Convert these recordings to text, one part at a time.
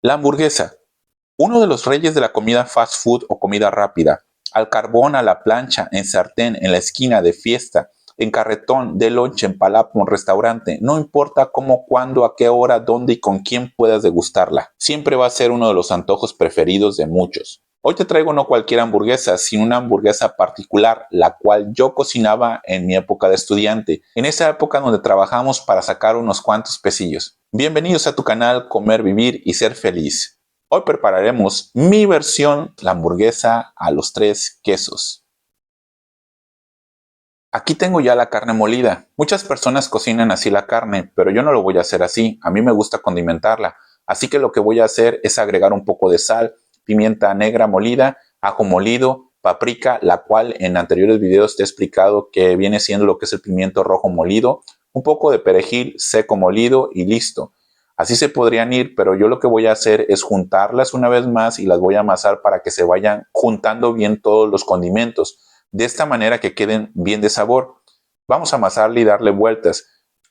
La hamburguesa, uno de los reyes de la comida fast food o comida rápida. Al carbón, a la plancha, en sartén, en la esquina, de fiesta, en carretón, de lonche, en palapo, en restaurante. No importa cómo, cuándo, a qué hora, dónde y con quién puedas degustarla. Siempre va a ser uno de los antojos preferidos de muchos. Hoy te traigo no cualquier hamburguesa, sino una hamburguesa particular, la cual yo cocinaba en mi época de estudiante, en esa época donde trabajamos para sacar unos cuantos pesillos. Bienvenidos a tu canal Comer, Vivir y Ser Feliz. Hoy prepararemos mi versión, la hamburguesa a los 3 quesos. Aquí tengo ya la carne molida. Muchas personas cocinan así la carne, pero yo no lo voy a hacer así. A mí me gusta condimentarla. Así que lo que voy a hacer es agregar un poco de sal, pimienta negra molida, ajo molido, paprika, la cual en anteriores videos te he explicado que viene siendo lo que es el pimiento rojo molido, un poco de perejil seco molido y listo. Así se podrían ir, pero yo lo que voy a hacer es juntarlas una vez más y las voy a amasar para que se vayan juntando bien todos los condimentos. De esta manera que queden bien de sabor. Vamos a amasarle y darle vueltas.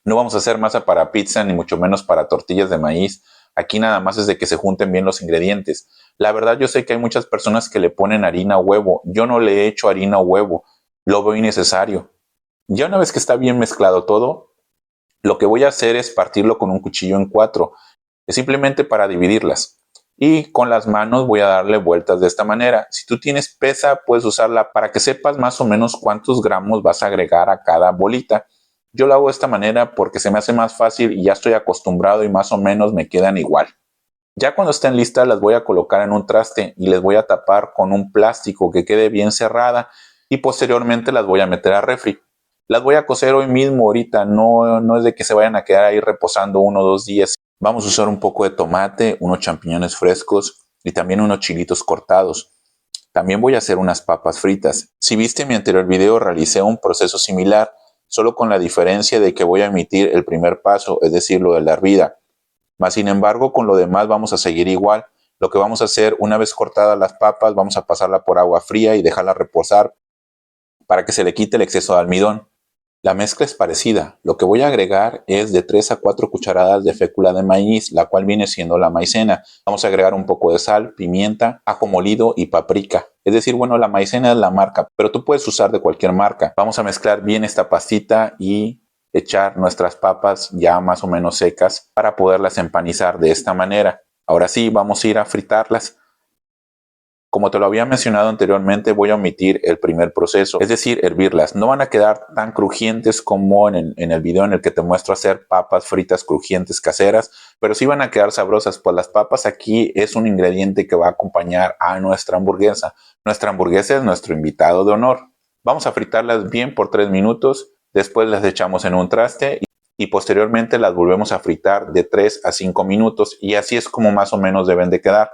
No vamos a hacer masa para pizza ni mucho menos para tortillas de maíz. Aquí nada más es de que se junten bien los ingredientes. La verdad yo sé que hay muchas personas que le ponen harina o huevo. Yo no le he hecho harina o huevo. Lo veo innecesario. Ya una vez que está bien mezclado todo, lo que voy a hacer es partirlo con un cuchillo en 4. Es simplemente para dividirlas. Y con las manos voy a darle vueltas de esta manera. Si tú tienes pesa, puedes usarla para que sepas más o menos cuántos gramos vas a agregar a cada bolita. Yo lo hago de esta manera porque se me hace más fácil y ya estoy acostumbrado y más o menos me quedan igual. Ya cuando estén listas las voy a colocar en un traste y les voy a tapar con un plástico que quede bien cerrada y posteriormente las voy a meter a refri. Las voy a cocer hoy mismo, ahorita, no es de que se vayan a quedar ahí reposando 1 o 2 días. Vamos a usar un poco de tomate, unos champiñones frescos y también unos chilitos cortados. También voy a hacer unas papas fritas. Si viste mi anterior video, realicé un proceso similar, solo con la diferencia de que voy a omitir el primer paso, es decir, lo de la hervida. Mas sin embargo, con lo demás vamos a seguir igual. Lo que vamos a hacer, una vez cortadas las papas, vamos a pasarla por agua fría y dejarla reposar para que se le quite el exceso de almidón. La mezcla es parecida. Lo que voy a agregar es de 3 a 4 cucharadas de fécula de maíz, la cual viene siendo la maicena. Vamos a agregar un poco de sal, pimienta, ajo molido y paprika. Es decir, bueno, la maicena es la marca, pero tú puedes usar de cualquier marca. Vamos a mezclar bien esta pastita y echar nuestras papas ya más o menos secas para poderlas empanizar de esta manera. Ahora sí, vamos a ir a fritarlas. Como te lo había mencionado anteriormente, voy a omitir el primer proceso, es decir, hervirlas. No van a quedar tan crujientes como en el video en el que te muestro hacer papas fritas crujientes caseras, pero sí van a quedar sabrosas, pues las papas aquí es un ingrediente que va a acompañar a nuestra hamburguesa. Nuestra hamburguesa es nuestro invitado de honor. Vamos a fritarlas bien por 3 minutos, después las echamos en un traste y posteriormente las volvemos a fritar de 3 a 5 minutos y así es como más o menos deben de quedar.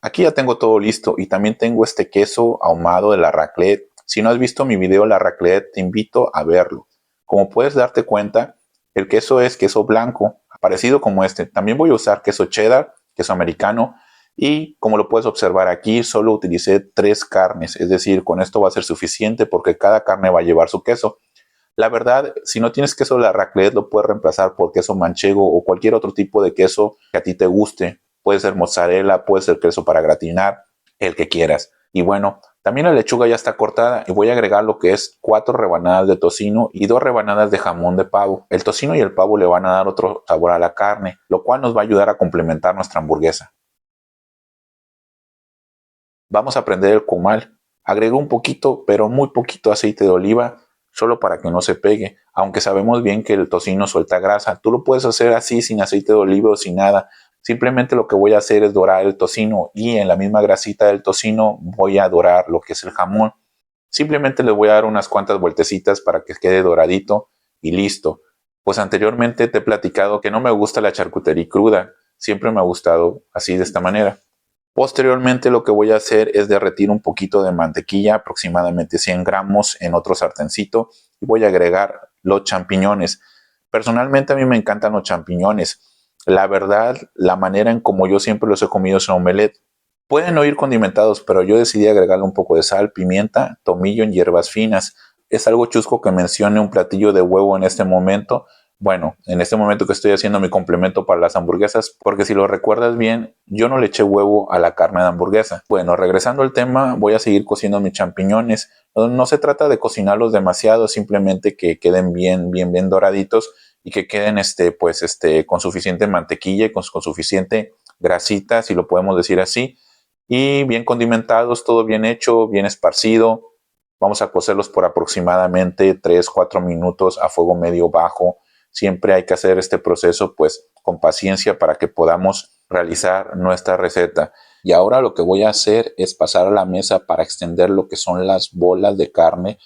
Aquí ya tengo todo listo y también tengo este queso ahumado de la raclette. Si no has visto mi video la raclette, te invito a verlo. Como puedes darte cuenta, el queso es queso blanco, parecido como este. También voy a usar queso cheddar, queso americano y como lo puedes observar aquí, solo utilicé 3 carnes. Es decir, con esto va a ser suficiente porque cada carne va a llevar su queso. La verdad, si no tienes queso de la raclette, lo puedes reemplazar por queso manchego o cualquier otro tipo de queso que a ti te guste. Puede ser mozzarella, puede ser queso para gratinar, el que quieras. Y bueno, también la lechuga ya está cortada y voy a agregar lo que es 4 rebanadas de tocino y 2 rebanadas de jamón de pavo. El tocino y el pavo le van a dar otro sabor a la carne, lo cual nos va a ayudar a complementar nuestra hamburguesa. Vamos a prender el comal. Agrego un poquito, pero muy poquito aceite de oliva, solo para que no se pegue. Aunque sabemos bien que el tocino suelta grasa, tú lo puedes hacer así sin aceite de oliva o sin nada. Simplemente lo que voy a hacer es dorar el tocino y en la misma grasita del tocino voy a dorar lo que es el jamón. Simplemente le voy a dar unas cuantas vueltecitas para que quede doradito y listo. Pues anteriormente te he platicado que no me gusta la charcutería cruda. Siempre me ha gustado así de esta manera. Posteriormente lo que voy a hacer es derretir un poquito de mantequilla, aproximadamente 100 gramos en otro sartencito y voy a agregar los champiñones. Personalmente a mí me encantan los champiñones. La verdad, la manera en como yo siempre los he comido es en omelette. Pueden no ir condimentados, pero yo decidí agregarle un poco de sal, pimienta, tomillo en hierbas finas. Es algo chusco que mencione un platillo de huevo en este momento, Bueno, en este momento que estoy haciendo mi complemento para las hamburguesas, porque si lo recuerdas bien, yo no le eché huevo a la carne de hamburguesa. Bueno, regresando al tema, voy a seguir cociendo mis champiñones. No se trata de cocinarlos demasiado, simplemente que queden bien doraditos y que queden con suficiente mantequilla y con suficiente grasita, si lo podemos decir así, y bien condimentados, todo bien hecho, bien esparcido. Vamos a cocerlos por aproximadamente 3-4 minutos a fuego medio bajo. Siempre hay que hacer este proceso pues con paciencia para que podamos realizar nuestra receta. Y ahora lo que voy a hacer es pasar a la mesa para extender lo que son las bolas de carne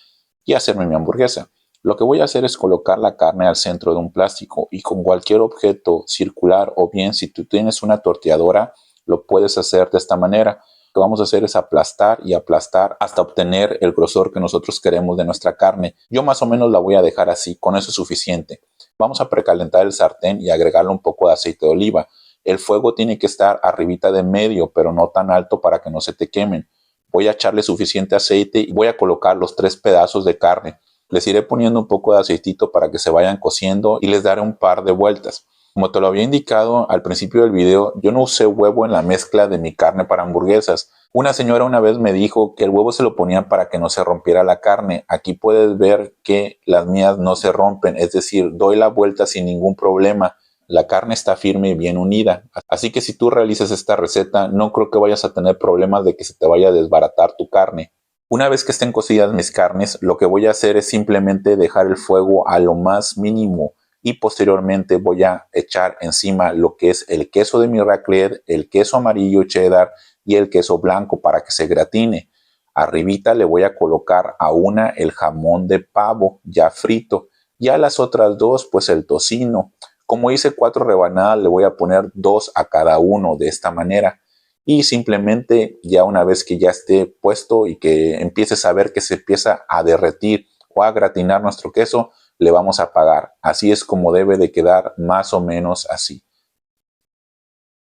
y hacerme mi hamburguesa. Lo que voy a hacer es colocar la carne al centro de un plástico y con cualquier objeto circular, o bien si tú tienes una torteadora, lo puedes hacer de esta manera. Lo que vamos a hacer es aplastar y aplastar hasta obtener el grosor que nosotros queremos de nuestra carne. Yo más o menos la voy a dejar así, con eso es suficiente. Vamos a precalentar el sartén y agregarle un poco de aceite de oliva. El fuego tiene que estar arribita de medio, pero no tan alto para que no se te quemen. Voy a echarle suficiente aceite y voy a colocar los 3 pedazos de carne. Les iré poniendo un poco de aceitito para que se vayan cociendo y les daré un par de vueltas. Como te lo había indicado al principio del video, yo no usé huevo en la mezcla de mi carne para hamburguesas. Una señora una vez me dijo que el huevo se lo ponían para que no se rompiera la carne. Aquí puedes ver que las mías no se rompen, es decir, doy la vuelta sin ningún problema. La carne está firme y bien unida. Así que si tú realizas esta receta, no creo que vayas a tener problemas de que se te vaya a desbaratar tu carne. Una vez que estén cocidas mis carnes, lo que voy a hacer es simplemente dejar el fuego a lo más mínimo y posteriormente voy a echar encima lo que es el queso de mi raclette, el queso amarillo cheddar y el queso blanco para que se gratine. Arribita le voy a colocar a una el jamón de pavo ya frito y a las otras dos pues el tocino. Como hice 4 rebanadas, le voy a poner 2 a cada uno de esta manera. Y simplemente ya una vez que ya esté puesto y que empieces a ver que se empieza a derretir o a gratinar nuestro queso, le vamos a apagar. Así es como debe de quedar, más o menos así.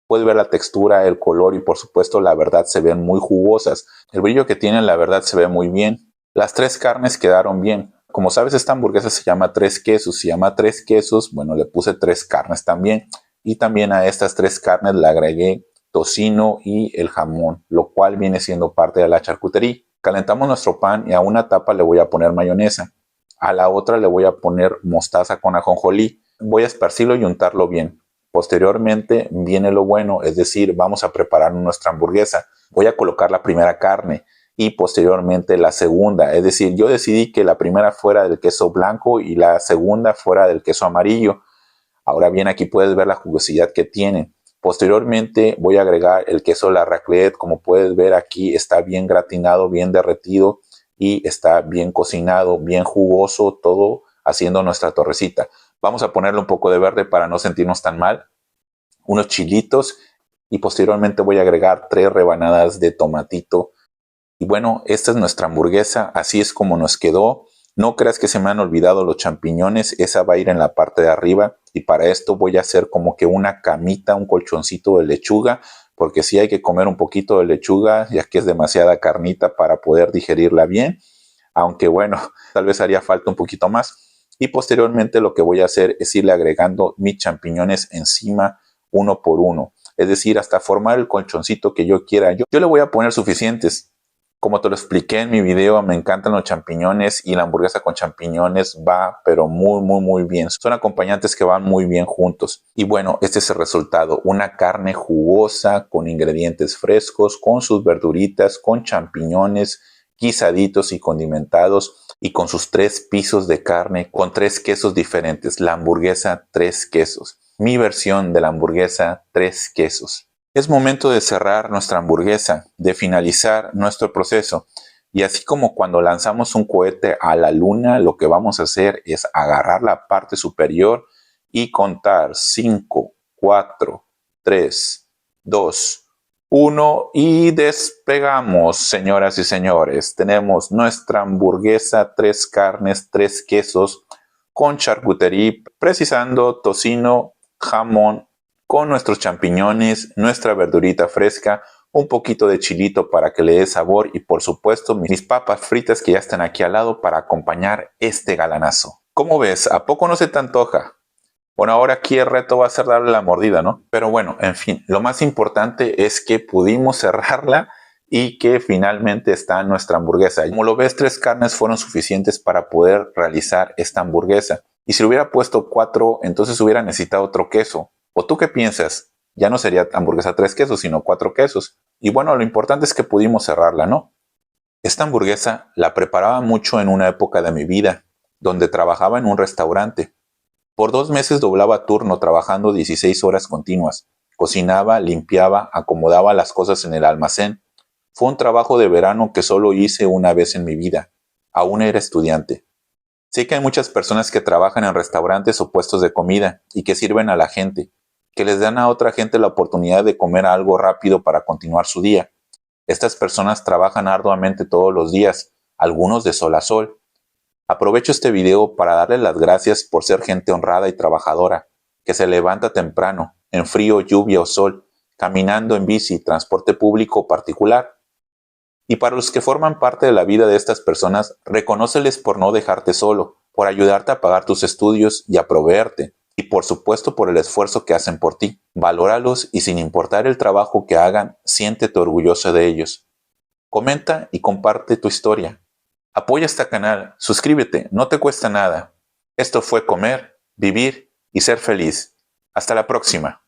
Puedes ver la textura, el color y por supuesto la verdad se ven muy jugosas. El brillo que tienen la verdad se ve muy bien. Las 3 carnes quedaron bien. Como sabes, esta hamburguesa se llama 3 quesos. Se llama 3 quesos, bueno, le puse 3 carnes también. Y también a estas 3 carnes le agregué tocino y el jamón, lo cual viene siendo parte de la charcutería. Calentamos nuestro pan y a una tapa le voy a poner mayonesa. A la otra le voy a poner mostaza con ajonjolí. Voy a esparcirlo y untarlo bien. Posteriormente viene lo bueno, es decir, vamos a preparar nuestra hamburguesa. Voy a colocar la primera carne y posteriormente la segunda. Es decir, yo decidí que la primera fuera del queso blanco y la segunda fuera del queso amarillo. Ahora bien, aquí puedes ver la jugosidad que tienen. Posteriormente voy a agregar el queso la raclette. Como puedes ver aquí está bien gratinado, bien derretido y está bien cocinado, bien jugoso, todo haciendo nuestra torrecita. Vamos a ponerle un poco de verde para no sentirnos tan mal, unos chilitos y posteriormente voy a agregar 3 rebanadas de tomatito. Y bueno, esta es nuestra hamburguesa, así es como nos quedó. No creas que se me han olvidado los champiñones, esa va a ir en la parte de arriba y para esto voy a hacer como que una camita, un colchoncito de lechuga, porque sí hay que comer un poquito de lechuga, ya que es demasiada carnita para poder digerirla bien, aunque bueno, tal vez haría falta un poquito más. Y posteriormente lo que voy a hacer es irle agregando mis champiñones encima uno por uno, es decir, hasta formar el colchoncito que yo quiera. Yo le voy a poner suficientes. Como te lo expliqué en mi video, me encantan los champiñones y la hamburguesa con champiñones va, pero muy bien. Son acompañantes que van muy bien juntos. Y bueno, este es el resultado. Una carne jugosa con ingredientes frescos, con sus verduritas, con champiñones guisaditos y condimentados y con sus 3 pisos de carne con 3 quesos diferentes. La hamburguesa 3 quesos. Mi versión de la hamburguesa 3 quesos. Es momento de cerrar nuestra hamburguesa, de finalizar nuestro proceso. Y así como cuando lanzamos un cohete a la luna, lo que vamos a hacer es agarrar la parte superior y contar 5, 4, 3, 2, 1 y despegamos, señoras y señores. Tenemos nuestra hamburguesa, 3 carnes, 3 quesos con charcutería, precisando tocino, jamón, con nuestros champiñones, nuestra verdurita fresca, un poquito de chilito para que le dé sabor y por supuesto mis papas fritas que ya están aquí al lado para acompañar este galanazo. ¿Cómo ves? ¿A poco no se te antoja? Bueno, ahora aquí el reto va a ser darle la mordida, ¿no? Pero bueno, en fin, lo más importante es que pudimos cerrarla y que finalmente está nuestra hamburguesa. Como lo ves, 3 carnes fueron suficientes para poder realizar esta hamburguesa. Y si le hubiera puesto 4, entonces hubiera necesitado otro queso. ¿O tú qué piensas? Ya no sería hamburguesa 3 quesos, sino 4 quesos. Y bueno, lo importante es que pudimos cerrarla, ¿no? Esta hamburguesa la preparaba mucho en una época de mi vida, donde trabajaba en un restaurante. Por 2 meses doblaba turno trabajando 16 horas continuas. Cocinaba, limpiaba, acomodaba las cosas en el almacén. Fue un trabajo de verano que solo hice una vez en mi vida. Aún era estudiante. Sé que hay muchas personas que trabajan en restaurantes o puestos de comida y que sirven a la gente, que les dan a otra gente la oportunidad de comer algo rápido para continuar su día. Estas personas trabajan arduamente todos los días, algunos de sol a sol. Aprovecho este video para darles las gracias por ser gente honrada y trabajadora, que se levanta temprano, en frío, lluvia o sol, caminando en bici, transporte público o particular. Y para los que forman parte de la vida de estas personas, reconóceles por no dejarte solo, por ayudarte a pagar tus estudios y a proveerte, y por supuesto por el esfuerzo que hacen por ti. Valóralos y sin importar el trabajo que hagan, siéntete orgulloso de ellos. Comenta y comparte tu historia. Apoya este canal, suscríbete, no te cuesta nada. Esto fue Comer, Vivir y Ser Feliz. Hasta la próxima.